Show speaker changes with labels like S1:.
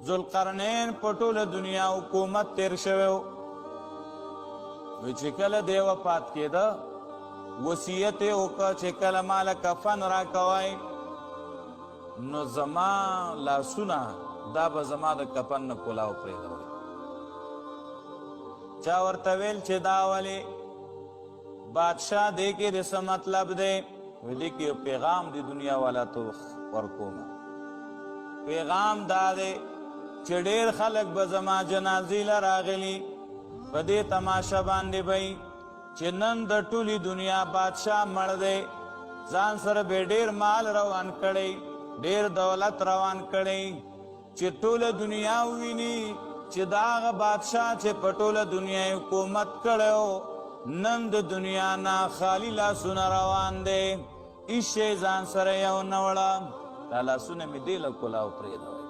S1: ذوالقرنین پټول دنیا حکومت تیر شویو وی چې کله دی وفات کېده وصیت یې وکړه چې کله ماله کفن راکوئ نو زما لاسونه دا به زما د کفن نه کلاو پرېږدوئ چا ورته ویل چې دا ولې بادشاہ دې کې د څه مطلب دی وی دې کې یو پیغام دی دنیا والا ته ورکومه پیغام دا دی چې ډېر خلک به زما جنازې له راغلي په دې تماشه باندې به چې نن د ټولې دنیا بادشاه مړ دی ځان سره به ډېر مال روان کړی ډېر دولت روان کړی چې ټوله دنیا وویني چې دا هغه بادشاه چې په ټوله دنیا حکومت کړی نن د دنیا نه خالی لاسونه روان دی هېڅ شی ځان سره یو نه وړه دا لاسونه مې دې له کلاو پرېږدوئ